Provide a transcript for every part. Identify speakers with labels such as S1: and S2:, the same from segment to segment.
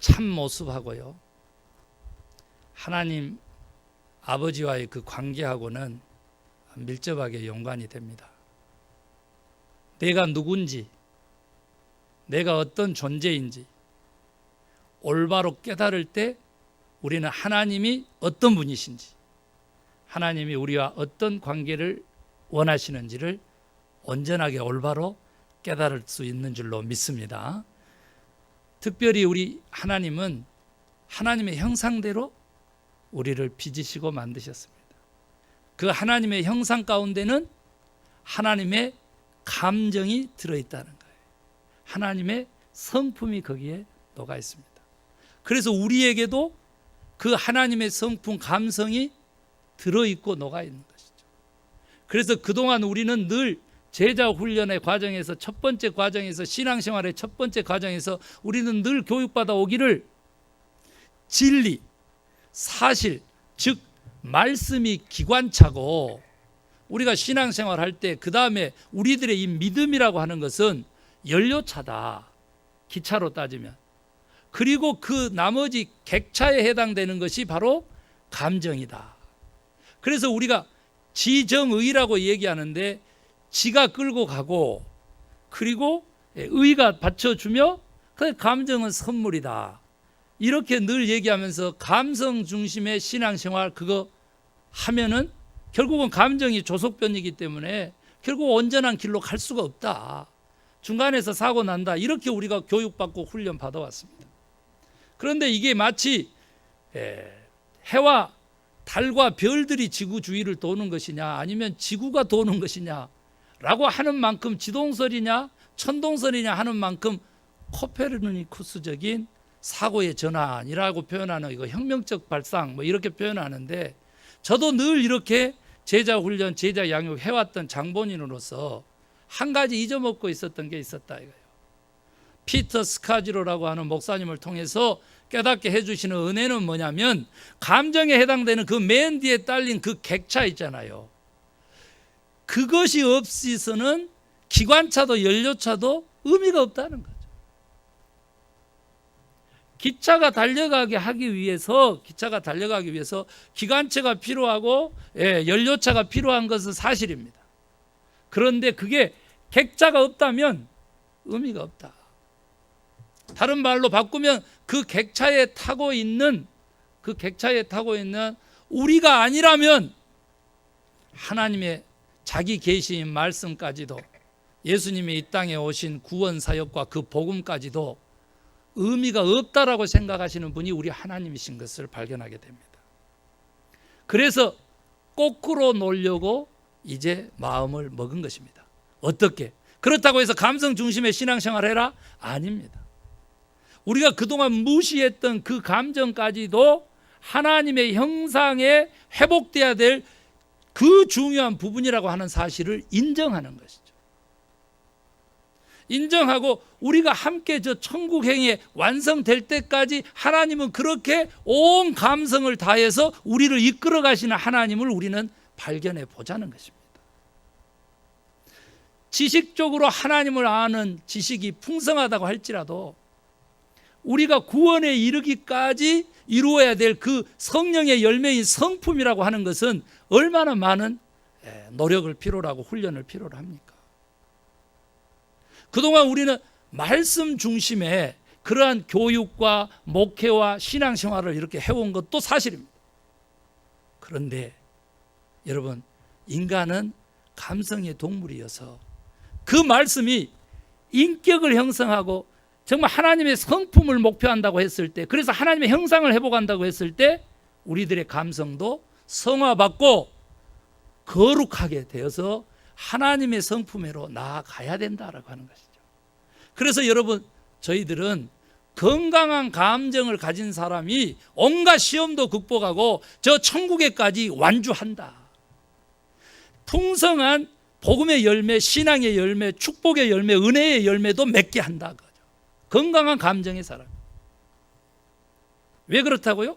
S1: 참 모습하고요, 하나님 아버지와의 그 관계하고는 밀접하게 연관이 됩니다. 내가 누군지, 내가 어떤 존재인지 올바로 깨달을 때 우리는 하나님이 어떤 분이신지, 하나님이 우리와 어떤 관계를 원하시는지를 온전하게 올바로 깨달을 수 있는 줄로 믿습니다. 특별히 우리 하나님은 하나님의 형상대로 우리를 빚으시고 만드셨습니다. 그 하나님의 형상 가운데는 하나님의 감정이 들어있다는 거예요. 하나님의 성품이 거기에 녹아 있습니다. 그래서 우리에게도 그 하나님의 성품, 감성이 들어있고 녹아 있는 것이죠. 그래서 그동안 우리는 늘 제자 훈련의 과정에서, 첫 번째 과정에서, 신앙생활의 첫 번째 과정에서 우리는 늘 교육받아 오기를 진리, 사실, 즉 말씀이 기관차고, 우리가 신앙생활 할 때 그 다음에 우리들의 이 믿음이라고 하는 것은 연료차다, 기차로 따지면. 그리고 그 나머지 객차에 해당되는 것이 바로 감정이다. 그래서 우리가 지정의라고 얘기하는데, 지가 끌고 가고 그리고 의가 받쳐주며 그 감정은 선물이다, 이렇게 늘 얘기하면서 감성 중심의 신앙생활 그거 하면은 결국은 감정이 조속변이기 때문에 결국 온전한 길로 갈 수가 없다, 중간에서 사고 난다, 이렇게 우리가 교육받고 훈련 받아왔습니다. 그런데 이게 마치 해와 달과 별들이 지구 주위를 도는 것이냐, 아니면 지구가 도는 것이냐 라고 하는 만큼, 지동설이냐 천동설이냐 하는 만큼 코페르니쿠스적인 사고의 전환이라고 표현하는, 이거 혁명적 발상 뭐 이렇게 표현하는데, 저도 늘 이렇게 제자 훈련, 제자 양육 해왔던 장본인으로서 한 가지 잊어먹고 있었던 게 있었다 이거예요. 피터 스카지로라고 하는 목사님을 통해서 깨닫게 해주시는 은혜는 뭐냐면, 감정에 해당되는 그 맨 뒤에 딸린 그 객차 있잖아요. 그것이 없이서는 기관차도 연료차도 의미가 없다는 거죠. 기차가 달려가게 하기 위해서 기관차가 필요하고 연료차가 필요한 것은 사실입니다. 그런데 그게 객차가 없다면 의미가 없다. 다른 말로 바꾸면 그 객차에 타고 있는 우리가 아니라면 하나님의 자기 계시인 말씀까지도, 예수님이 이 땅에 오신 구원 사역과 그 복음까지도 의미가 없다라고 생각하시는 분이 우리 하나님이신 것을 발견하게 됩니다. 그래서 거꾸로 놓으려고 이제 마음을 먹은 것입니다. 어떻게? 그렇다고 해서 감성 중심의 신앙생활을 해라? 아닙니다. 우리가 그동안 무시했던 그 감정까지도 하나님의 형상에 회복돼야 될 그 중요한 부분이라고 하는 사실을 인정하는 것이죠. 인정하고 우리가 함께 저 천국행에 완성될 때까지 하나님은 그렇게 온 감성을 다해서 우리를 이끌어 가시는 하나님을 우리는 발견해 보자는 것입니다. 지식적으로 하나님을 아는 지식이 풍성하다고 할지라도 우리가 구원에 이르기까지 이루어야 될 그 성령의 열매인 성품이라고 하는 것은 얼마나 많은 노력을 필요로 하고 훈련을 필요로 합니까? 그동안 우리는 말씀 중심의 그러한 교육과 목회와 신앙생활을 이렇게 해온 것도 사실입니다. 그런데 여러분, 인간은 감성의 동물이어서 그 말씀이 인격을 형성하고 정말 하나님의 성품을 목표한다고 했을 때, 그래서 하나님의 형상을 회복한다고 했을 때 우리들의 감성도 성화받고 거룩하게 되어서 하나님의 성품으로 나아가야 된다라고 하는 것이죠. 그래서 여러분, 저희들은 건강한 감정을 가진 사람이 온갖 시험도 극복하고 저 천국에까지 완주한다. 풍성한 복음의 열매, 신앙의 열매, 축복의 열매, 은혜의 열매도 맺게 한다. 건강한 감정의 사람. 왜 그렇다고요?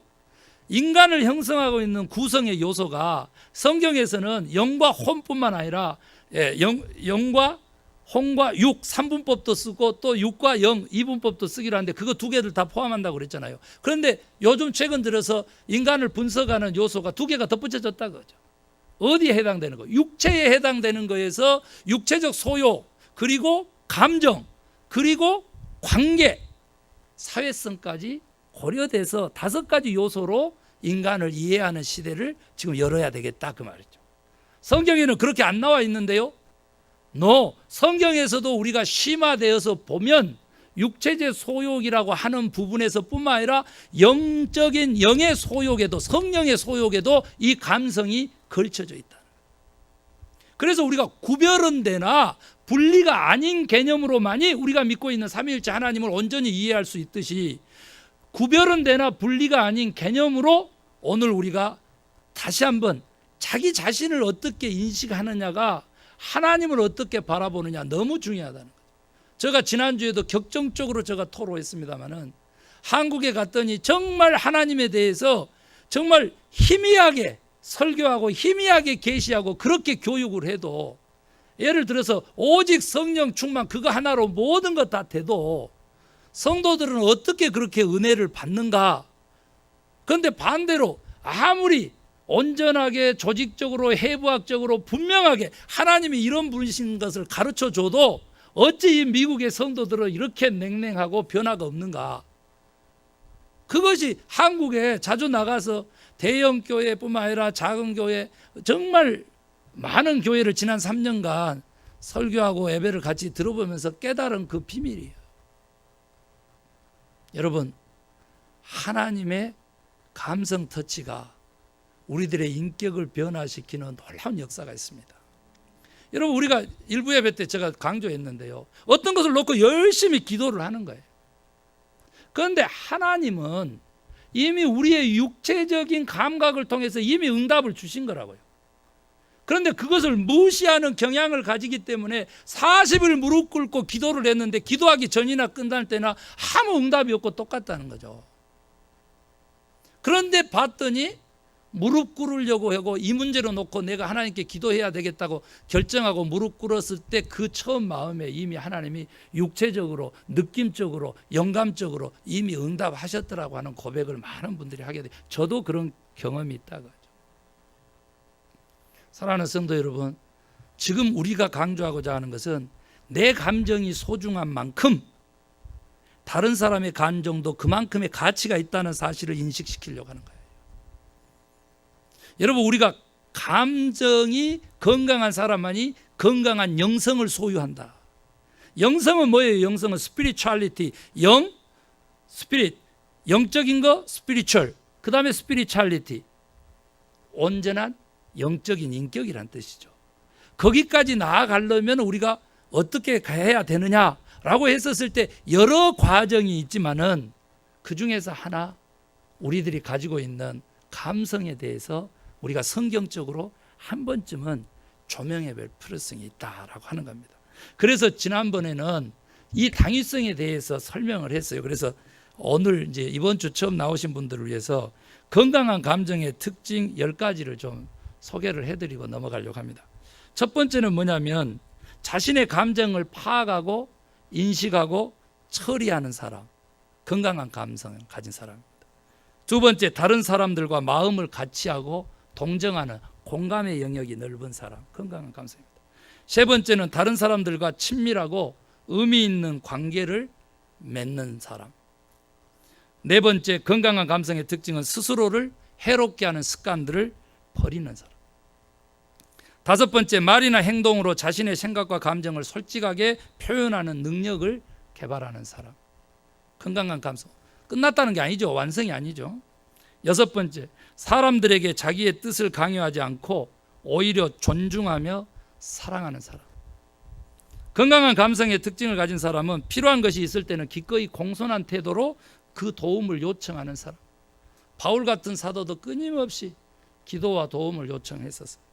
S1: 인간을 형성하고 있는 구성의 요소가 성경에서는 영과 혼뿐만 아니라 영과 홍과 육 3분법도 쓰고 또 육과 영 2분법도 쓰기로 하는데 그거 두 개를 다 포함한다고 그랬잖아요. 그런데 요즘 최근 들어서 인간을 분석하는 요소가 두 개가 덧붙여졌다 그거죠. 어디에 해당되는 거? 육체에 해당되는 거에서 육체적 소요, 그리고 감정, 그리고 관계, 사회성까지 고려돼서 5가지 요소로 인간을 이해하는 시대를 지금 열어야 되겠다 그 말이죠. 성경에는 그렇게 안 나와 있는데요. 성경에서도 우리가 심화되어서 보면 육체적 소욕이라고 하는 부분에서 뿐만 아니라 영적인 영의 소욕에도, 성령의 소욕에도 이 감성이 걸쳐져 있다. 그래서 우리가 구별은 되나 분리가 아닌 개념으로만이 우리가 믿고 있는 삼위일체 하나님을 온전히 이해할 수 있듯이, 구별은 되나 분리가 아닌 개념으로 오늘 우리가 다시 한번 자기 자신을 어떻게 인식하느냐가 하나님을 어떻게 바라보느냐 너무 중요하다는 거죠. 제가 지난주에도 격정적으로 제가 토로했습니다마는 한국에 갔더니 정말 하나님에 대해서 정말 희미하게 설교하고 희미하게 계시하고 그렇게 교육을 해도, 예를 들어서 오직 성령 충만 그거 하나로 모든 것 다 돼도 성도들은 어떻게 그렇게 은혜를 받는가? 그런데 반대로 아무리 온전하게 조직적으로 해부학적으로 분명하게 하나님이 이런 분이신 것을 가르쳐줘도 어찌 이 미국의 성도들은 이렇게 냉랭하고 변화가 없는가? 그것이 한국에 자주 나가서 대형 교회뿐만 아니라 작은 교회, 정말 많은 교회를 지난 3년간 설교하고 예배를 같이 들어보면서 깨달은 그 비밀이에요. 여러분, 하나님의 감성 터치가 우리들의 인격을 변화시키는 놀라운 역사가 있습니다. 여러분, 우리가 일부 예배 때 제가 강조했는데요, 어떤 것을 놓고 열심히 기도를 하는 거예요. 그런데 하나님은 이미 우리의 육체적인 감각을 통해서 이미 응답을 주신 거라고요. 그런데 그것을 무시하는 경향을 가지기 때문에 40일 무릎 꿇고 기도를 했는데 기도하기 전이나 끝날 때나 아무 응답이 없고 똑같다는 거죠. 그런데 봤더니 무릎 꿇으려고 하고 이 문제로 놓고 내가 하나님께 기도해야 되겠다고 결정하고 무릎 꿇었을 때 그 처음 마음에 이미 하나님이 육체적으로, 느낌적으로, 영감적으로 이미 응답하셨더라고 하는 고백을 많은 분들이 하게 돼요. 저도 그런 경험이 있다고 하죠. 사랑하는 성도 여러분, 지금 우리가 강조하고자 하는 것은 내 감정이 소중한 만큼 다른 사람의 감정도 그만큼의 가치가 있다는 사실을 인식시키려고 하는 거예요. 여러분, 우리가 감정이 건강한 사람만이 건강한 영성을 소유한다. 영성은 뭐예요? 영성은 스피리추얼리티, 스피릿, 영적인 거 스피리추얼, 그 다음에 스피리추얼리티, 온전한 영적인 인격이란 뜻이죠. 거기까지 나아가려면 우리가 어떻게 해야 되느냐라고 했었을 때 여러 과정이 있지만은 그 중에서 하나, 우리들이 가지고 있는 감성에 대해서 우리가 성경적으로 한 번쯤은 조명해 볼 필요성이 있다라고 하는 겁니다. 그래서 지난번에는 이 당위성에 대해서 설명을 했어요. 그래서 오늘 이제 이번 주 처음 나오신 분들을 위해서 건강한 감정의 특징 10가지를 좀 소개를 해드리고 넘어가려고 합니다. 첫 번째는 뭐냐면 자신의 감정을 파악하고 인식하고 처리하는 사람, 건강한 감성을 가진 사람입니다. 두 번째, 다른 사람들과 마음을 같이 하고 동정하는 공감의 영역이 넓은 사람, 건강한 감성입니다. 세 번째는 다른 사람들과 친밀하고 의미 있는 관계를 맺는 사람. 네 번째, 건강한 감성의 특징은 스스로를 해롭게 하는 습관들을 버리는 사람. 다섯 번째, 말이나 행동으로 자신의 생각과 감정을 솔직하게 표현하는 능력을 개발하는 사람. 건강한 감성. 끝났다는 게 아니죠. 완성이 아니죠. 여섯 번째, 사람들에게 자기의 뜻을 강요하지 않고 오히려 존중하며 사랑하는 사람. 건강한 감성의 특징을 가진 사람은 필요한 것이 있을 때는 기꺼이 공손한 태도로 그 도움을 요청하는 사람. 바울 같은 사도도 끊임없이 기도와 도움을 요청했었어요.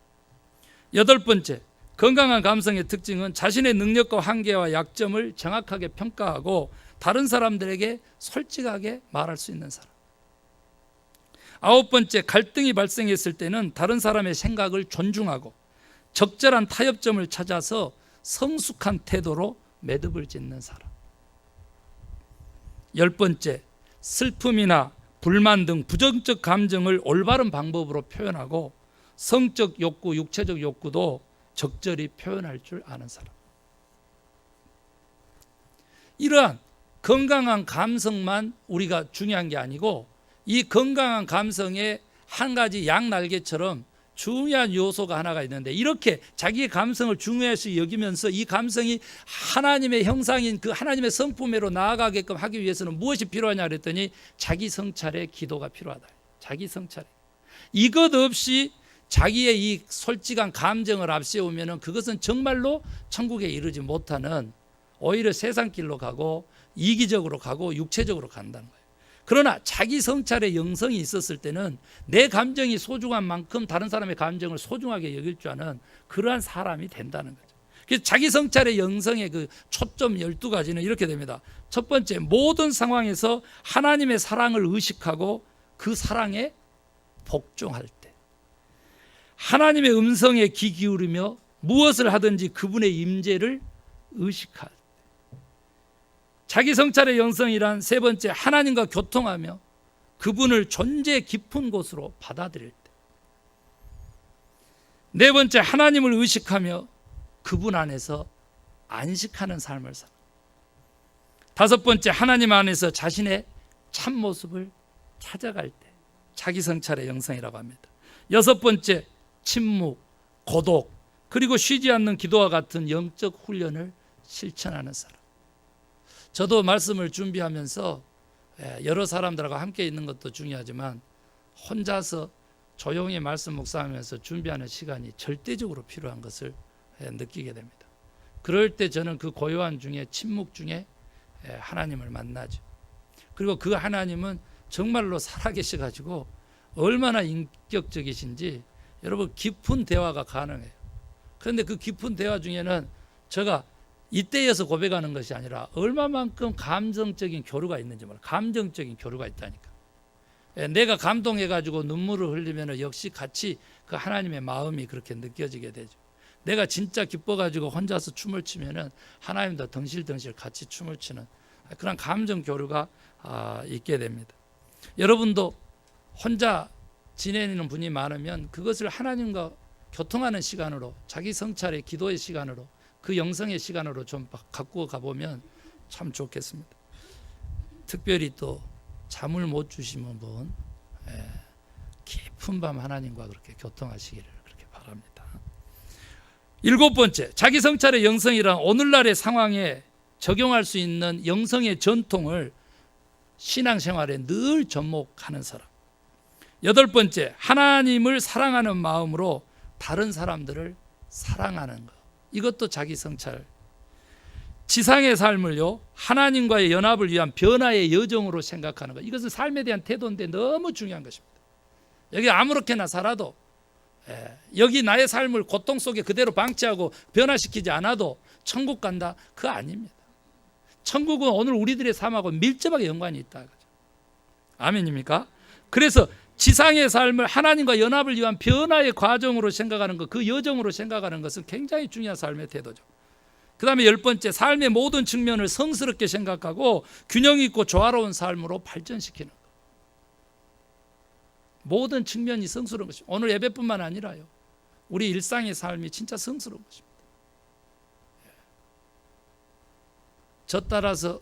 S1: 여덟 번째, 건강한 감성의 특징은 자신의 능력과 한계와 약점을 정확하게 평가하고 다른 사람들에게 솔직하게 말할 수 있는 사람. 아홉 번째, 갈등이 발생했을 때는 다른 사람의 생각을 존중하고 적절한 타협점을 찾아서 성숙한 태도로 매듭을 짓는 사람. 10번째, 슬픔이나 불만 등 부정적 감정을 올바른 방법으로 표현하고 성적 욕구, 육체적 욕구도 적절히 표현할 줄 아는 사람. 이러한 건강한 감성만 우리가 중요한 게 아니고 이 건강한 감성의 한 가지 양날개처럼 중요한 요소가 하나가 있는데, 이렇게 자기의 감성을 중요시 여기면서 이 감성이 하나님의 형상인 그 하나님의 성품으로 나아가게끔 하기 위해서는 무엇이 필요하냐 그랬더니 자기 성찰의 기도가 필요하다. 자기 성찰. 이것 없이 자기의 이 솔직한 감정을 앞세우면 그것은 정말로 천국에 이르지 못하는, 오히려 세상 길로 가고 이기적으로 가고 육체적으로 간다는 거예요. 그러나 자기 성찰의 영성이 있었을 때는 내 감정이 소중한 만큼 다른 사람의 감정을 소중하게 여길 줄 아는 그러한 사람이 된다는 거죠. 그래서 자기 성찰의 영성의 그 초점 12가지는 이렇게 됩니다. 첫 번째, 모든 상황에서 하나님의 사랑을 의식하고 그 사랑에 복종할 때, 하나님의 음성에 귀 기울이며 무엇을 하든지 그분의 임재를 의식할 때. 자기 성찰의 영성이란 세 번째, 하나님과 교통하며 그분을 존재 깊은 곳으로 받아들일 때. 네 번째, 하나님을 의식하며 그분 안에서 안식하는 삶을 살아. 다섯 번째, 하나님 안에서 자신의 참모습을 찾아갈 때. 자기 성찰의 영성이라고 합니다. 여섯 번째, 침묵, 고독, 그리고 쉬지 않는 기도와 같은 영적 훈련을 실천하는 사람. 저도 말씀을 준비하면서 여러 사람들하고 함께 있는 것도 중요하지만 혼자서 조용히 말씀 묵상하면서 준비하는 시간이 절대적으로 필요한 것을 느끼게 됩니다. 그럴 때 저는 그 고요한 중에, 침묵 중에 하나님을 만나죠. 그리고 그 하나님은 정말로 살아계셔가지고 얼마나 인격적이신지 여러분 깊은 대화가 가능해요. 그런데 그 깊은 대화 중에는 제가 이때에서 고백하는 것이 아니라 얼마만큼 감정적인 교류가 있는지 몰라요. 감정적인 교류가 있다니까. 내가 감동해가지고 눈물을 흘리면 역시 같이 그 하나님의 마음이 그렇게 느껴지게 되죠. 내가 진짜 기뻐가지고 혼자서 춤을 추면 하나님도 덩실덩실 같이 춤을 추는 그런 감정 교류가 있게 됩니다. 여러분도 혼자 지내는 분이 많으면 그것을 하나님과 교통하는 시간으로, 자기 성찰의 기도의 시간으로, 그 영성의 시간으로 좀 갖고 가보면 참 좋겠습니다. 특별히 또 잠을 못 주시는 분, 깊은 밤 하나님과 그렇게 교통하시기를 그렇게 바랍니다. 일곱 번째, 자기 성찰의 영성이란 오늘날의 상황에 적용할 수 있는 영성의 전통을 신앙생활에 늘 접목하는 사람. 여덟 번째, 하나님을 사랑하는 마음으로 다른 사람들을 사랑하는 것. 이것도 자기 성찰. 지상의 삶을요, 하나님과의 연합을 위한 변화의 여정으로 생각하는 것. 이것은 삶에 대한 태도인데 너무 중요한 것입니다. 여기 아무렇게나 살아도, 여기 나의 삶을 고통 속에 그대로 방치하고 변화시키지 않아도 천국 간다? 그거 아닙니다. 천국은 오늘 우리들의 삶하고 밀접하게 연관이 있다. 아멘입니까? 그래서 지상의 삶을 하나님과 연합을 위한 변화의 과정으로 생각하는 것, 그 여정으로 생각하는 것은 굉장히 중요한 삶의 태도죠. 그 다음에 열 번째, 삶의 모든 측면을 성스럽게 생각하고 균형 있고 조화로운 삶으로 발전시키는 것. 모든 측면이 성스러운 것입니다. 오늘 예배뿐만 아니라요, 우리 일상의 삶이 진짜 성스러운 것입니다. 저 따라서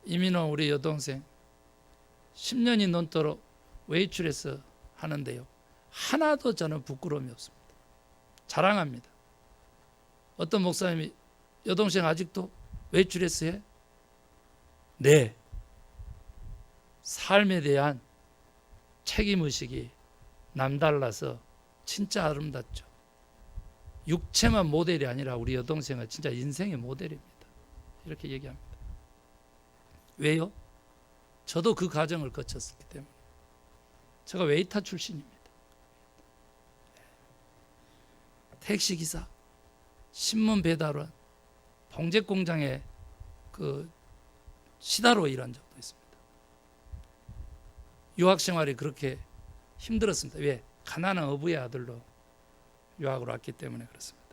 S1: 이민호 우리 여동생 10년이 넘도록 외출해서 하는데요, 하나도 저는 부끄러움이 없습니다. 자랑합니다. 어떤 목사님이 여동생 아직도 외출해서 해? 네. 삶에 대한 책임의식이 남달라서 진짜 아름답죠. 육체만 모델이 아니라 우리 여동생은 진짜 인생의 모델입니다. 이렇게 얘기합니다. 왜요? 저도 그 과정을 거쳤기 때문에. 제가 웨이터 출신입니다. 택시기사, 신문 배달원, 봉제 공장에 그 시다로 일한 적도 있습니다. 유학 생활이 그렇게 힘들었습니다. 왜? 가난한 어부의 아들로 유학을 왔기 때문에 그렇습니다.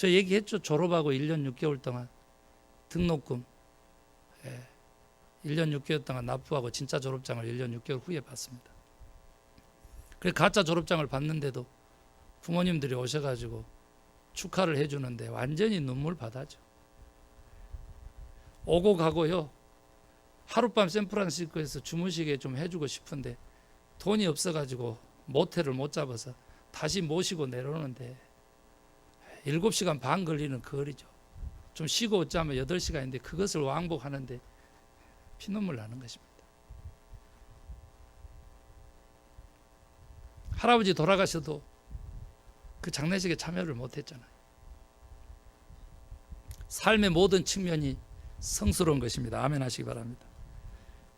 S1: 저 얘기했죠. 졸업하고 1년 6개월 동안 등록금 1년 6개월 동안 납부하고 진짜 졸업장을 1년 6개월 후에 받습니다. 그래서 가짜 졸업장을 받는데도 부모님들이 오셔가지고 축하를 해주는데 완전히 눈물 바다죠. 오고 가고요. 하룻밤 샌프란시스코에서 주무시게 좀 해주고 싶은데 돈이 없어가지고 모텔을 못 잡아서 다시 모시고 내려오는데 7시간 반 걸리는 그 거리죠. 좀 쉬고 어쩌면 8시간인데 그것을 왕복하는데 피눈물 나는 것입니다. 할아버지 돌아가셔도 그 장례식에 참여를 못했잖아요. 삶의 모든 측면이 성스러운 것입니다. 아멘 하시기 바랍니다.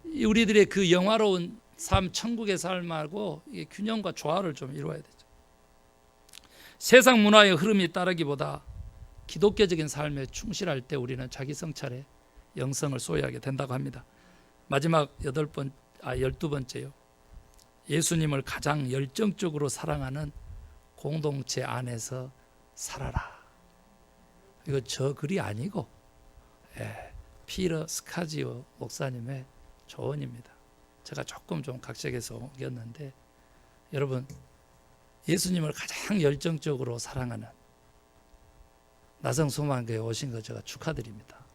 S1: 우리들의 그 영화로운 삶, 천국의 삶하고 균형과 조화를 좀 이루어야 되죠. 세상 문화의 흐름이 따르기보다 기독교적인 삶에 충실할 때 우리는 자기 성찰의 영성을 소유하게 된다고 합니다. 마지막 12번째요. 예수님을 가장 열정적으로 사랑하는 공동체 안에서 살아라. 이거 저 글이 아니고 피터 스카지오 목사님의 조언입니다. 제가 조금 좀 각색해서 옮겼는데 여러분 예수님을 가장 열정적으로 사랑하는 나성소망교회에 오신 거 제가 축하드립니다.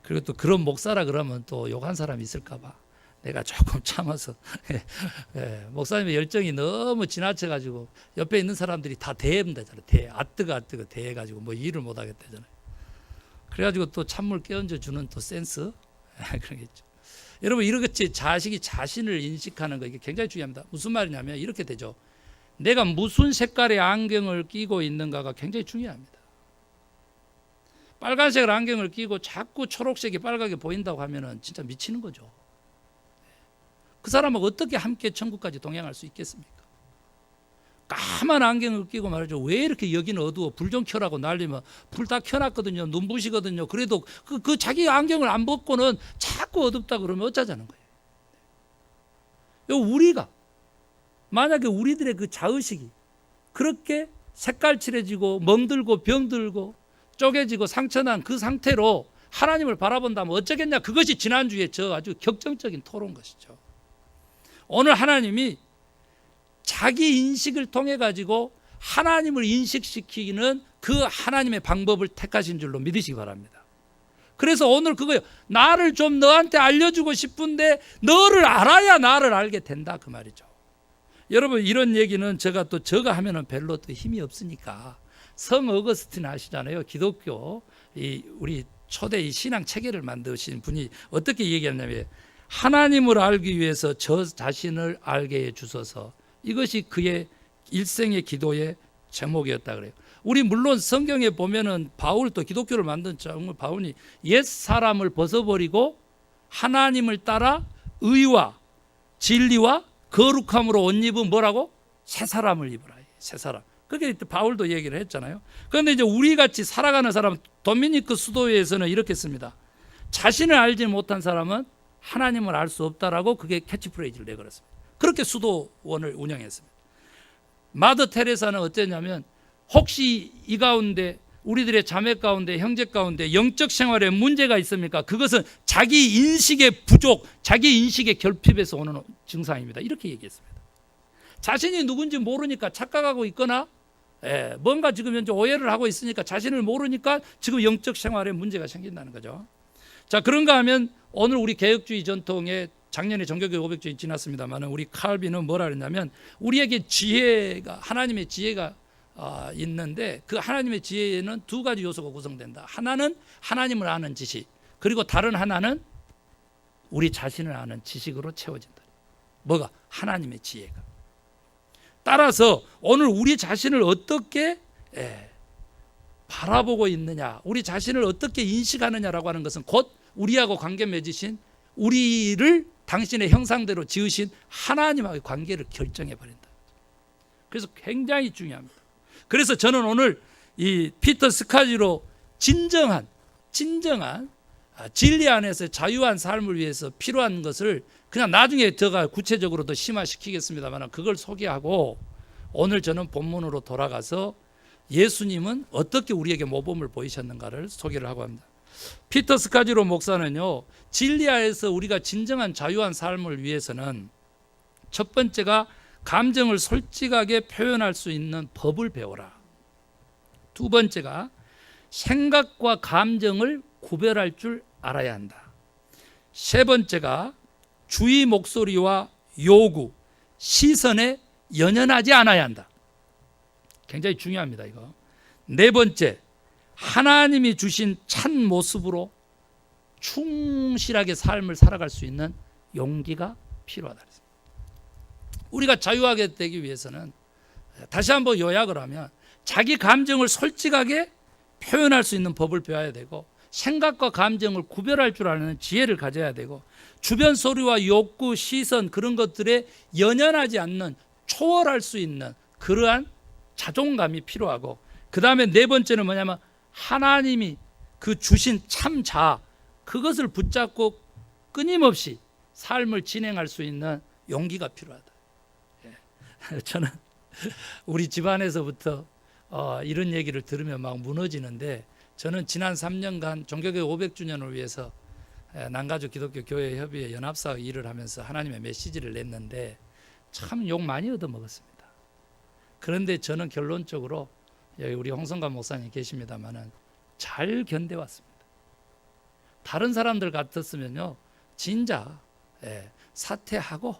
S1: 그리고 또 그런 목사라 그러면 또 욕한 사람이 있을까 봐 내가 조금 참아서 목사님의 열정이 너무 지나쳐가지고 옆에 있는 사람들이 다 대입니다잖아요. 아뜨거 대해가지고 뭐 일을 못 하겠다잖아요. 그래가지고 또 찬물 깨얹어 주는 또 센스 그런 게 있죠. 여러분 이렇게 자식이 자신을 인식하는 거 이게 굉장히 중요합니다. 무슨 말이냐면 이렇게 되죠. 내가 무슨 색깔의 안경을 끼고 있는가가 굉장히 중요합니다. 빨간색 안경을 끼고 자꾸 초록색이 빨갛게 보인다고 하면은 진짜 미치는 거죠. 그 사람하고 어떻게 함께 천국까지 동행할 수 있겠습니까? 까만 안경을 끼고 말이죠. 왜 이렇게 여기는 어두워? 불 좀 켜라고 난리면 불 다 켜놨거든요. 눈부시거든요. 그래도 그 자기 안경을 안 벗고는 자꾸 어둡다 그러면 어쩌자는 거예요. 우리가 만약에 우리들의 그 자의식이 그렇게 색깔칠해지고 멍들고 병들고 쪼개지고 상처난 그 상태로 하나님을 바라본다면 어쩌겠냐. 그것이 지난주에 저 아주 격정적인 토론 것이죠. 오늘 하나님이 자기 인식을 통해 가지고 하나님을 인식시키는 그 하나님의 방법을 택하신 줄로 믿으시기 바랍니다. 그래서 오늘 그거예요. 나를 좀 너한테 알려주고 싶은데 너를 알아야 나를 알게 된다 그 말이죠. 여러분 이런 얘기는 제가 하면은 별로 또 힘이 없으니까 성 어거스틴 아시잖아요. 기독교 우리 초대 이 신앙 체계를 만드신 분이 어떻게 얘기했냐면 하나님을 알기 위해서 저 자신을 알게 해 주소서. 이것이 그의 일생의 기도의 제목이었다 그래요. 우리 물론 성경에 보면은 바울 또 기독교를 만든 바울이 옛 사람을 벗어버리고 하나님을 따라 의와 진리와 거룩함으로 옷 입은 뭐라고? 새 사람을 입으라. 새 사람. 그렇게 바울도 얘기를 했잖아요. 그런데 이제 우리 같이 살아가는 사람, 도미니크 수도회에서는 이렇게 씁니다. 자신을 알지 못한 사람은 하나님을 알 수 없다라고 그게 캐치프레이즈를 내걸었습니다. 그렇게 수도원을 운영했습니다. 마더 테레사는 어땠냐면 혹시 이 가운데 우리들의 자매 가운데 형제 가운데 영적 생활에 문제가 있습니까? 그것은 자기 인식의 부족, 자기 인식의 결핍에서 오는 증상입니다. 이렇게 얘기했습니다. 자신이 누군지 모르니까 착각하고 있거나 뭔가 지금 현재 오해를 하고 있으니까 자신을 모르니까 지금 영적 생활에 문제가 생긴다는 거죠. 자, 그런가 하면 오늘 우리 개혁주의 전통에 작년에 정교교회 500주년 지났습니다만 우리 칼빈은 뭐라 그랬냐면 우리에게 지혜가 하나님의 지혜가 있는데 그 하나님의 지혜에는 두 가지 요소가 구성된다. 하나는 하나님을 아는 지식, 그리고 다른 하나는 우리 자신을 아는 지식으로 채워진다. 뭐가? 하나님의 지혜가. 따라서 오늘 우리 자신을 어떻게 바라보고 있느냐, 우리 자신을 어떻게 인식하느냐라고 하는 것은 곧 우리하고 관계 맺으신 우리를 당신의 형상대로 지으신 하나님과의 관계를 결정해 버린다. 그래서 굉장히 중요합니다. 그래서 저는 오늘 이 피터 스카지로 진정한 진리 안에서 자유한 삶을 위해서 필요한 것을 그냥 나중에 제가 구체적으로 더 심화시키겠습니다만 그걸 소개하고 오늘 저는 본문으로 돌아가서 예수님은 어떻게 우리에게 모범을 보이셨는가를 소개를 하고 합니다. 피터 스카지로 목사는요, 진리하에서 우리가 진정한 자유한 삶을 위해서는 첫 번째가 감정을 솔직하게 표현할 수 있는 법을 배워라. 두 번째가 생각과 감정을 구별할 줄 알아야 한다. 세 번째가 주의 목소리와 요구, 시선에 연연하지 않아야 한다. 굉장히 중요합니다, 이거. 네 번째, 하나님이 주신 참 모습으로 충실하게 삶을 살아갈 수 있는 용기가 필요하다. 우리가 자유하게 되기 위해서는, 다시 한번 요약을 하면, 자기 감정을 솔직하게 표현할 수 있는 법을 배워야 되고, 생각과 감정을 구별할 줄 아는 지혜를 가져야 되고, 주변 소리와 욕구, 시선 그런 것들에 연연하지 않는, 초월할 수 있는 그러한 자존감이 필요하고, 그 다음에 네 번째는 뭐냐면 하나님이 그 주신 참 자아, 그것을 붙잡고 끊임없이 삶을 진행할 수 있는 용기가 필요하다. 저는 우리 집안에서부터 이런 얘기를 들으면 막 무너지는데, 저는 지난 3년간 종교교회 500주년을 위해서 남가주 기독교 교회 협의회 연합사 일을 하면서 하나님의 메시지를 냈는데 참 욕 많이 얻어먹었습니다. 그런데 저는 결론적으로, 여기 우리 홍성관 목사님 계십니다마는 잘 견뎌왔습니다. 다른 사람들 같았으면요, 진짜 사퇴하고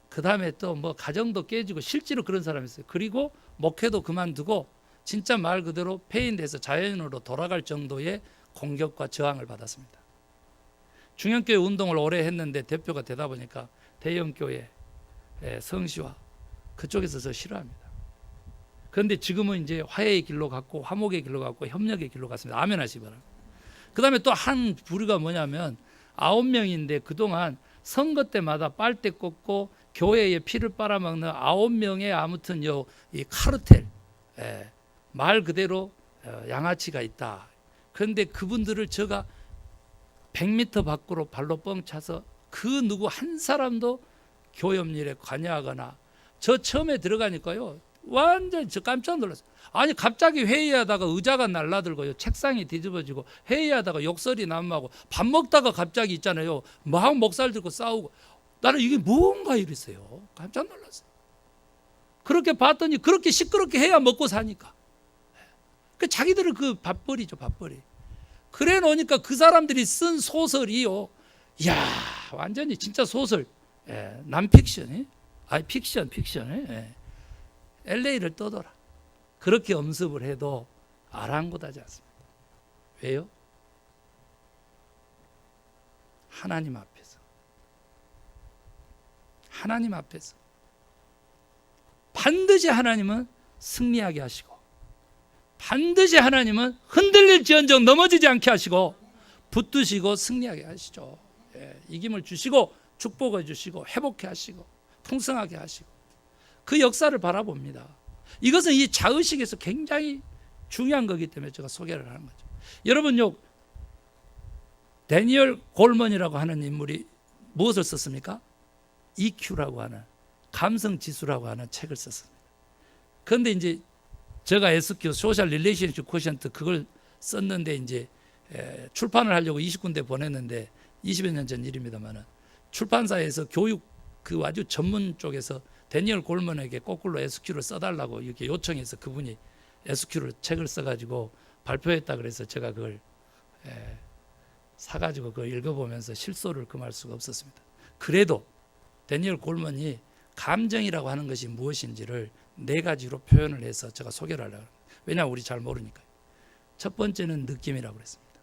S1: 그 다음에 또 뭐 가정도 깨지고, 실제로 그런 사람이 있어요. 그리고 목회도 그만두고 진짜 말 그대로 폐인돼서 자연으로 돌아갈 정도의 공격과 저항을 받았습니다. 중형교회 운동을 오래 했는데 대표가 되다 보니까 대형교회, 성시와 그쪽에서 저 싫어합니다. 그런데 지금은 이제 화해의 길로 갔고, 화목의 길로 갔고, 협력의 길로 갔습니다. 아멘 하시기 바랍니다. 그 다음에 또 한 부류가 뭐냐면 9명인데 그동안 선거 때마다 빨대 꽂고 교회에 피를 빨아먹는 9명의 아무튼 이 카르텔, 말 그대로 양아치가 있다. 그런데 그분들을 제가 100m 밖으로 발로 뻥 차서 그 누구 한 사람도 교협일에 관여하거나, 저 처음에 들어가니까요, 완전 저 깜짝 놀랐어요. 아니 갑자기 회의하다가 의자가 날라들고요, 책상이 뒤집어지고, 회의하다가 욕설이 난무하고, 밥 먹다가 갑자기 있잖아요, 막 목살 들고 싸우고, 나는 이게 뭔가 이랬어요. 깜짝 놀랐어요. 그렇게 봤더니 그렇게 시끄럽게 해야 먹고 사니까. 그 자기들은 그 밥벌이죠, 밥벌이. 그래 놓으니까 그 사람들이 쓴 소설이요, 이야 완전히 진짜 소설, 남픽션이, 아니 픽션, LA를 떠돌아. 그렇게 엄습을 해도 아랑곳하지 않습니다. 왜요? 하나님 앞에서. 하나님 앞에서 반드시 하나님은 승리하게 하시고, 반드시 하나님은 흔들릴지언정 넘어지지 않게 하시고, 붙드시고 승리하게 하시죠. 이김을 주시고 축복을 주시고 회복해 하시고 풍성하게 하시고, 그 역사를 바라봅니다. 이것은 이 자의식에서 굉장히 중요한 거기 때문에 제가 소개를 하는 거죠. 여러분요, 데니얼 골먼이라고 하는 인물이 무엇을 썼습니까? EQ라고 하는, 감성지수라고 하는 책을 썼습니다. 그런데 이제 제가 SQ, 소셜 릴레이션십 쿼션트, 그걸 썼는데 이제 출판을 하려고 20군데 보냈는데 20여 년 전 일입니다만은, 출판사에서 교육 그 아주 전문 쪽에서 데니얼 골먼에게 거꾸로 SQ를 써달라고 이렇게 요청해서 그분이 SQ를 책을 써가지고 발표했다 그래서 제가 그걸 사가지고 그걸 읽어보면서 실소를 금할 수가 없었습니다. 그래도 데니얼 골먼이 감정이라고 하는 것이 무엇인지를 4가지로 표현을 해서 제가 소개를 하려고 합니다. 왜냐하면 우리 잘 모르니까요. 첫 번째는 느낌이라고 그랬습니다.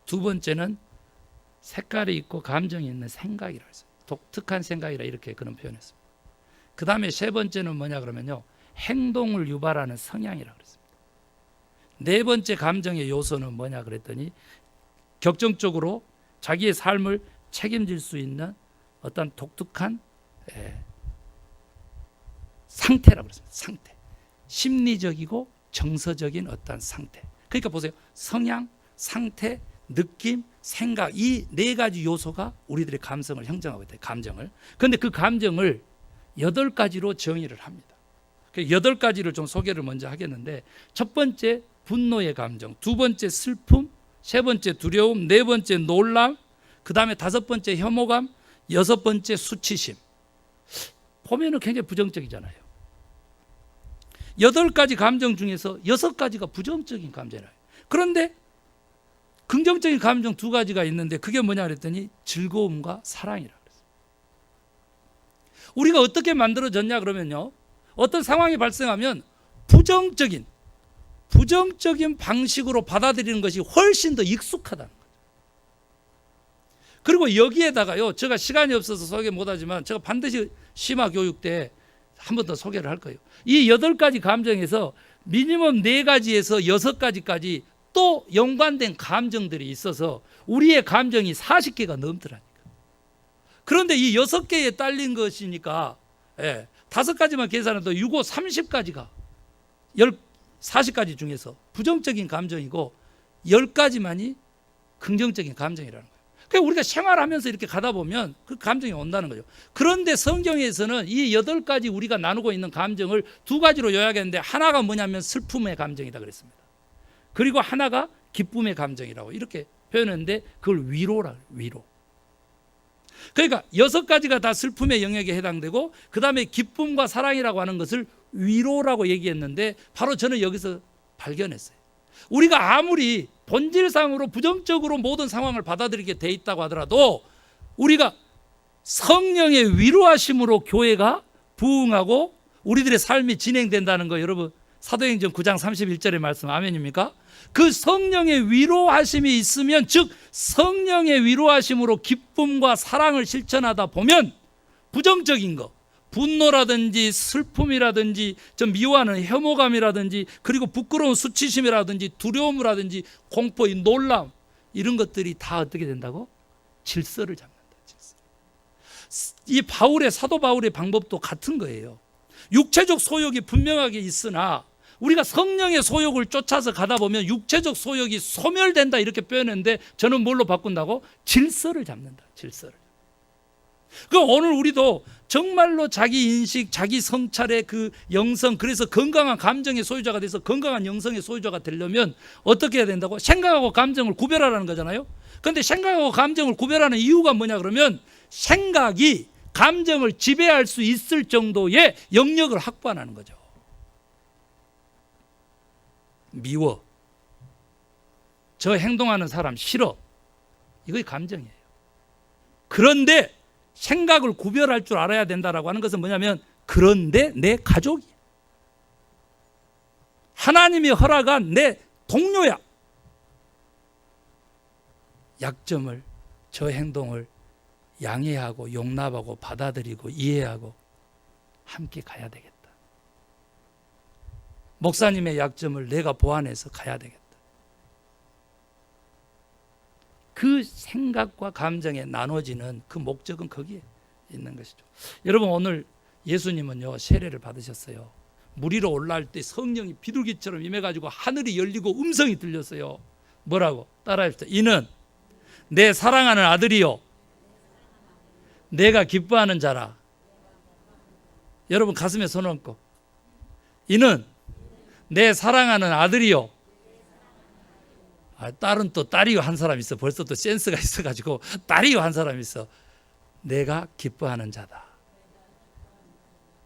S1: 두 번째는 색깔이 있고 감정이 있는 생각이라고 했습니다. 독특한 생각이라 이렇게 그런 표현했습니다. 그 다음에 세 번째는 뭐냐 그러면요, 행동을 유발하는 성향이라고 그랬습니다. 네 번째 감정의 요소는 뭐냐 그랬더니 격정적으로 자기의 삶을 책임질 수 있는 어떤 독특한 상태라고 그랬습니다. 상태. 심리적이고 정서적인 어떤 상태. 그러니까 보세요. 성향, 상태, 느낌, 생각, 이 4가지 요소가 우리들의 감성을 형성하고 있다. 감정을. 그런데 그 감정을 8가지로 정의를 합니다. 그 8가지를 좀 소개를 먼저 하겠는데, 첫 번째 분노의 감정, 두 번째 슬픔, 세 번째 두려움, 네 번째 놀람, 그 다음에 다섯 번째 혐오감, 여섯 번째 수치심. 보면은 굉장히 부정적이잖아요. 8가지 감정 중에서 6가지가 부정적인 감정이에요. 그런데 긍정적인 감정 2가지가 있는데 그게 뭐냐 그랬더니 즐거움과 사랑이라 그랬어요. 우리가 어떻게 만들어졌냐 그러면요, 어떤 상황이 발생하면 부정적인 방식으로 받아들이는 것이 훨씬 더 익숙하다는 거죠. 그리고 여기에다가요, 제가 시간이 없어서 소개 못하지만 제가 반드시 심화 교육 때 한 번 더 소개를 할 거예요. 이 8가지 감정에서 미니멈 4가지에서 6가지까지 또 연관된 감정들이 있어서 우리의 감정이 40개가 넘더라니까. 그런데 이 6개에 딸린 것이니까 5가지만 계산해도 6, 5, 30가지가 40가지 중에서 부정적인 감정이고 10가지만이 긍정적인 감정이라는 거예요. 그러니까 우리가 생활하면서 이렇게 가다 보면 그 감정이 온다는 거죠. 그런데 성경에서는 이 8가지 우리가 나누고 있는 감정을 2가지로 요약했는데, 하나가 뭐냐면 슬픔의 감정이다 그랬습니다. 그리고 하나가 기쁨의 감정이라고 이렇게 표현했는데, 그걸 위로라, 위로. 그러니까 6가지가 다 슬픔의 영역에 해당되고, 그 다음에 기쁨과 사랑이라고 하는 것을 위로라고 얘기했는데, 바로 저는 여기서 발견했어요. 우리가 아무리 본질상으로 부정적으로 모든 상황을 받아들이게 돼 있다고 하더라도 우리가 성령의 위로하심으로 교회가 부흥하고 우리들의 삶이 진행된다는 거, 여러분 사도행전 9장 31절의 말씀 아멘입니까? 그 성령의 위로하심이 있으면, 즉 성령의 위로하심으로 기쁨과 사랑을 실천하다 보면 부정적인 거, 분노라든지 슬픔이라든지 좀 미워하는 혐오감이라든지, 그리고 부끄러운 수치심이라든지 두려움이라든지 공포, 놀람, 이런 것들이 다 어떻게 된다고? 질서를 잡는다. 질서. 이 사도 바울의 방법도 같은 거예요. 육체적 소욕이 분명하게 있으나 우리가 성령의 소욕을 쫓아서 가다 보면 육체적 소욕이 소멸된다 이렇게 표현했는데, 저는 뭘로 바꾼다고? 질서를 잡는다. 질서를. 오늘 우리도 정말로 자기 인식, 자기 성찰의 그 영성, 그래서 건강한 감정의 소유자가 돼서 건강한 영성의 소유자가 되려면 어떻게 해야 된다고? 생각하고 감정을 구별하라는 거잖아요. 그런데 생각하고 감정을 구별하는 이유가 뭐냐 그러면, 생각이 감정을 지배할 수 있을 정도의 영역을 확보하는 거죠. 미워, 저 행동하는 사람 싫어, 이거 감정이에요. 그런데 생각을 구별할 줄 알아야 된다라고 하는 것은 뭐냐면, 그런데 내 가족이야, 하나님이 허락한 내 동료야. 약점을, 저 행동을 양해하고 용납하고 받아들이고 이해하고 함께 가야 되겠다. 목사님의 약점을 내가 보완해서 가야 되겠다. 그 생각과 감정에 나눠지는 그 목적은 거기에 있는 것이죠. 여러분, 오늘 예수님은요 세례를 받으셨어요. 물 위로 올라갈 때 성령이 비둘기처럼 임해가지고 하늘이 열리고 음성이 들렸어요. 뭐라고? 따라합시다. 이는 내 사랑하는 아들이요 내가 기뻐하는 자라. 여러분 가슴에 손 얹고, 이는 내 사랑하는 아들이요. 딸은 또 딸이요 한 사람 있어. 벌써 또 센스가 있어가지고 딸이요 한 사람 있어. 내가 기뻐하는 자다.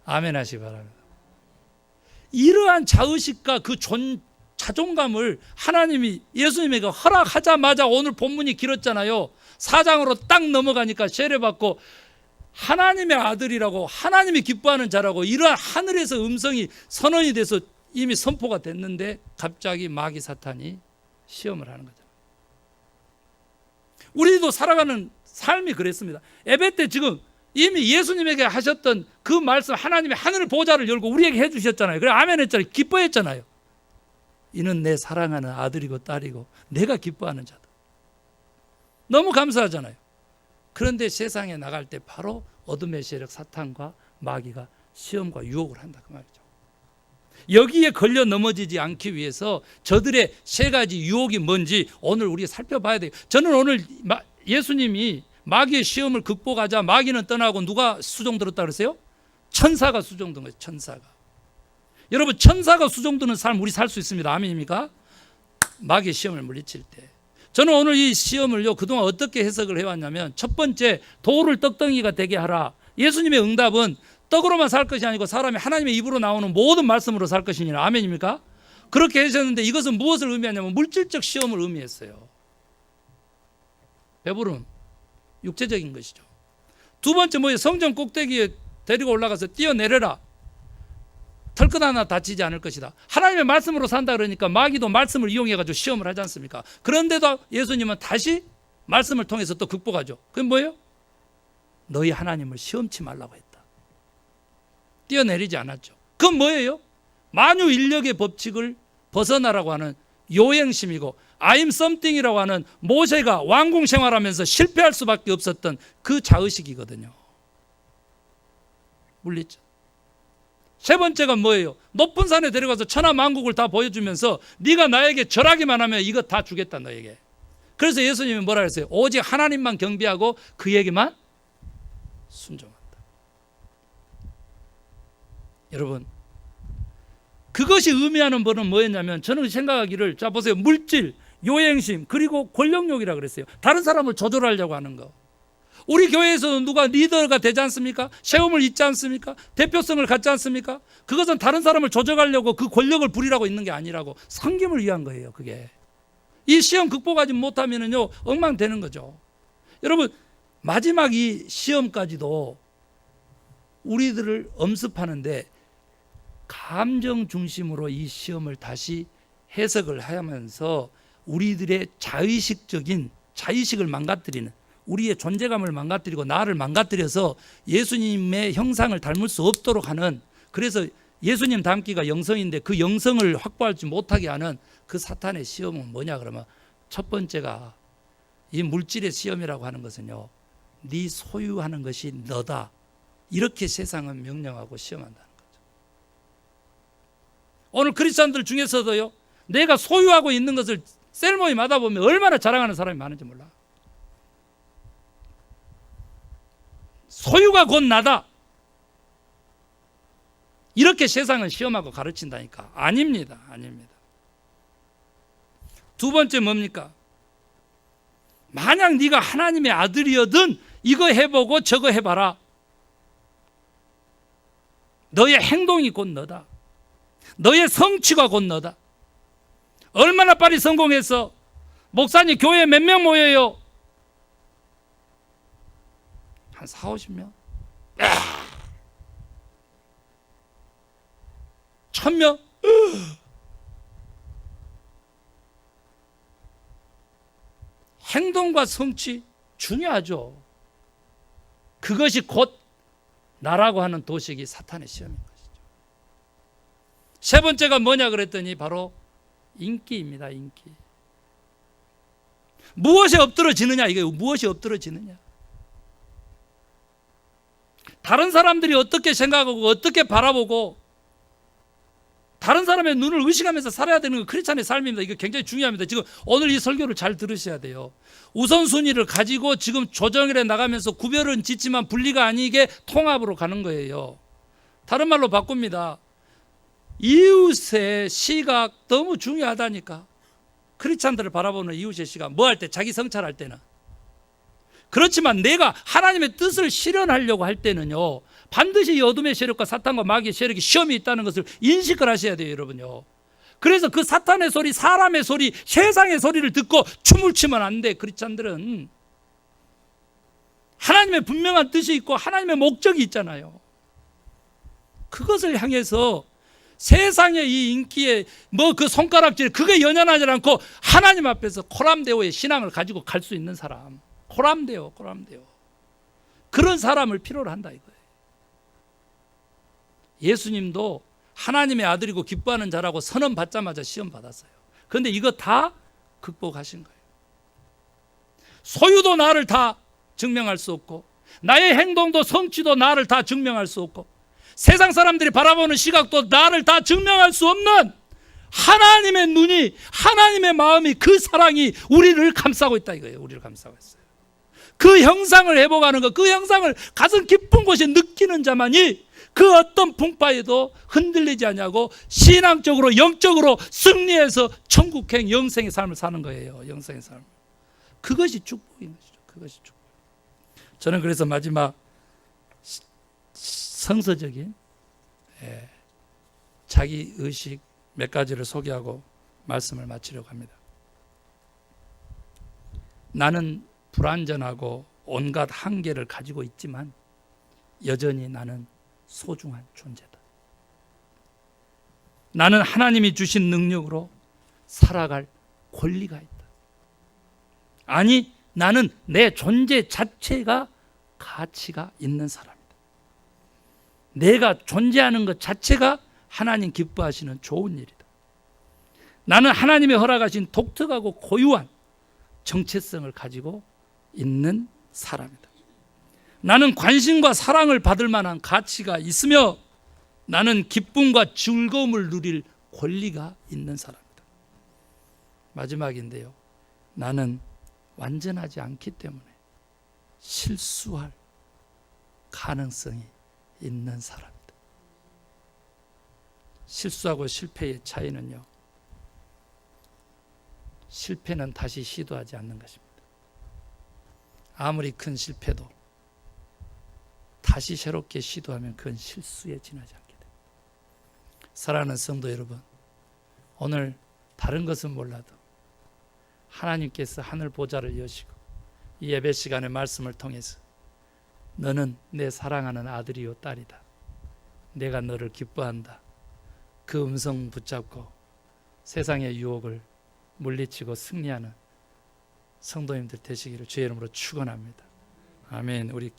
S1: 아멘 하시기 바랍니다. 이러한 자의식과 그 자존감을 하나님이 예수님에게 허락하자마자, 오늘 본문이 길었잖아요. 4장으로 딱 넘어가니까 세례받고 하나님의 아들이라고, 하나님이 기뻐하는 자라고, 이러한 하늘에서 음성이 선언이 돼서 이미 선포가 됐는데 갑자기 마귀 사탄이 시험을 하는 거죠. 우리도 살아가는 삶이 그랬습니다. 예배 때 지금 이미 예수님에게 하셨던 그 말씀, 하나님이 하늘 보좌를 열고 우리에게 해주셨잖아요. 그래 아멘 했잖아요. 기뻐했잖아요. 이는 내 사랑하는 아들이고 딸이고 내가 기뻐하는 자다. 너무 감사하잖아요. 그런데 세상에 나갈 때 바로 어둠의 세력 사탄과 마귀가 시험과 유혹을 한다 그 말이죠. 여기에 걸려 넘어지지 않기 위해서 저들의 3가지 유혹이 뭔지 오늘 우리가 살펴봐야 돼요. 저는 오늘 예수님이 마귀의 시험을 극복하자 마귀는 떠나고 누가 수종 들었다 그랬어요? 천사가 수종 든 거예요. 천사가. 여러분 천사가 수종드는 삶 우리 살 수 있습니다. 아멘입니까? 마귀의 시험을 물리칠 때. 저는 오늘 이 시험을요 그동안 어떻게 해석을 해왔냐면, 첫 번째, 돌을 떡덩이가 되게 하라. 예수님의 응답은 떡으로만 살 것이 아니고 사람이 하나님의 입으로 나오는 모든 말씀으로 살 것이니라. 아멘입니까? 그렇게 하셨는데 이것은 무엇을 의미하냐면 물질적 시험을 의미했어요. 배부름, 육체적인 것이죠. 두 번째 뭐예요? 성전 꼭대기에 데리고 올라가서 뛰어내려라. 털끝 하나 다치지 않을 것이다. 하나님의 말씀으로 산다 그러니까 마귀도 말씀을 이용해가지고 시험을 하지 않습니까? 그런데도 예수님은 다시 말씀을 통해서 또 극복하죠. 그게 뭐예요? 너희 하나님을 시험치 말라고 했다. 뛰어내리지 않았죠. 그건 뭐예요? 만유인력의 법칙을 벗어나라고 하는 요행심이고, I'm something이라고 하는 모세가 왕궁 생활하면서 실패할 수밖에 없었던 그 자의식이거든요. 물리죠. 세 번째가 뭐예요? 높은 산에 데려가서 천하만국을 다 보여주면서 네가 나에게 절하기만 하면 이거 다 주겠다 너에게. 그래서 예수님이 뭐라 했어요? 오직 하나님만 경배하고 그에게만 순종한다. 여러분, 그것이 의미하는 바는 뭐였냐면, 저는 생각하기를, 자 보세요, 물질, 요행심, 그리고 권력욕이라 그랬어요. 다른 사람을 조절하려고 하는 거. 우리 교회에서는 누가 리더가 되지 않습니까? 세움을 잇지 않습니까? 대표성을 갖지 않습니까? 그것은 다른 사람을 조절하려고 그 권력을 부리라고 있는 게 아니라고, 섬김을 위한 거예요. 그게 이 시험 극복하지 못하면은요 엉망되는 거죠. 여러분, 마지막 이 시험까지도 우리들을 엄습하는데 감정 중심으로 이 시험을 다시 해석을 하면서 우리들의 자의식을 망가뜨리는, 우리의 존재감을 망가뜨리고 나를 망가뜨려서 예수님의 형상을 닮을 수 없도록 하는, 그래서 예수님 닮기가 영성인데 그 영성을 확보하지 못하게 하는 그 사탄의 시험은 뭐냐 그러면, 첫 번째가 이 물질의 시험이라고 하는 것은요, 네 소유하는 것이 너다, 이렇게 세상은 명령하고 시험한다는 거죠. 오늘 크리스찬들 중에서도요, 내가 소유하고 있는 것을 셀모임하다 보면 얼마나 자랑하는 사람이 많은지 몰라. 소유가 곧 나다, 이렇게 세상은 시험하고 가르친다니까. 아닙니다. 아닙니다. 두 번째 뭡니까? 만약 네가 하나님의 아들이어든 이거 해보고 저거 해봐라. 너의 행동이 곧 너다. 너의 성취가 곧 너다. 얼마나 빨리 성공했어? 목사님 교회에 몇 명 모여요? 한 40-50명? 1000명? 행동과 성취 중요하죠. 그것이 곧 나라고 하는 도식이 사탄의 시험인 것이죠. 세 번째가 뭐냐 그랬더니 바로 인기입니다. 인기. 무엇에 엎드러지느냐, 이게 무엇이 엎드러지느냐. 다른 사람들이 어떻게 생각하고 어떻게 바라보고 다른 사람의 눈을 의식하면서 살아야 되는 건 크리스찬의 삶입니다. 이거 굉장히 중요합니다. 지금 오늘 이 설교를 잘 들으셔야 돼요. 우선순위를 가지고 지금 조정에 나가면서 구별은 짓지만 분리가 아니게 통합으로 가는 거예요. 다른 말로 바꿉니다. 이웃의 시각 너무 중요하다니까. 크리스찬들을 바라보는 이웃의 시각, 뭐 할 때? 자기 성찰할 때는. 그렇지만 내가 하나님의 뜻을 실현하려고 할 때는요, 반드시 이 어둠의 세력과 사탄과 마귀의 세력이 시험이 있다는 것을 인식을 하셔야 돼요, 여러분요. 그래서 그 사탄의 소리, 사람의 소리, 세상의 소리를 듣고 춤을 추면 안 돼. 크리스찬들은 하나님의 분명한 뜻이 있고 하나님의 목적이 있잖아요. 그것을 향해서 세상의 이 인기에 뭐 그 손가락질, 그게 연연하지 않고 하나님 앞에서 코람데오의 신앙을 가지고 갈 수 있는 사람, 코람데오. 그런 사람을 필요로 한다 이거예요. 예수님도 하나님의 아들이고 기뻐하는 자라고 선언 받자마자 시험 받았어요. 그런데 이거 다 극복하신 거예요. 소유도 나를 다 증명할 수 없고, 나의 행동도 성취도 나를 다 증명할 수 없고, 세상 사람들이 바라보는 시각도 나를 다 증명할 수 없는 하나님의 눈이, 하나님의 마음이, 그 사랑이 우리를 감싸고 있다 이거예요. 우리를 감싸고 있어요. 그 형상을 회복하는 것, 그 형상을 가슴 깊은 곳에 느끼는 자만이 그 어떤 풍파에도 흔들리지 않냐고 신앙적으로 영적으로 승리해서 천국행 영생의 삶을 사는 거예요. 영생의 삶. 그것이 축복인 것이죠. 그것이 축복. 저는 그래서 마지막 성서적인 자기 의식 몇 가지를 소개하고 말씀을 마치려고 합니다. 나는 불완전하고 온갖 한계를 가지고 있지만 여전히 나는 소중한 존재다. 나는 하나님이 주신 능력으로 살아갈 권리가 있다. 아니, 나는 내 존재 자체가 가치가 있는 사람이다. 내가 존재하는 것 자체가 하나님 기뻐하시는 좋은 일이다. 나는 하나님의 허락하신 독특하고 고유한 정체성을 가지고 있는 사람이다. 나는 관심과 사랑을 받을 만한 가치가 있으며 나는 기쁨과 즐거움을 누릴 권리가 있는 사람이다. 마지막인데요. 나는 완전하지 않기 때문에 실수할 가능성이 있는 사람이다. 실수하고 실패의 차이는요, 실패는 다시 시도하지 않는 것입니다. 아무리 큰 실패도 다시 새롭게 시도하면 그건 실수에 지나지 않게 됩니다. 사랑하는 성도 여러분, 오늘 다른 것은 몰라도 하나님께서 하늘 보좌를 여시고 이 예배 시간의 말씀을 통해서 너는 내 사랑하는 아들이요 딸이다. 내가 너를 기뻐한다. 그 음성 붙잡고 세상의 유혹을 물리치고 승리하는 성도님들 되시기를 주의 이름으로 축원합니다. 아멘. 우리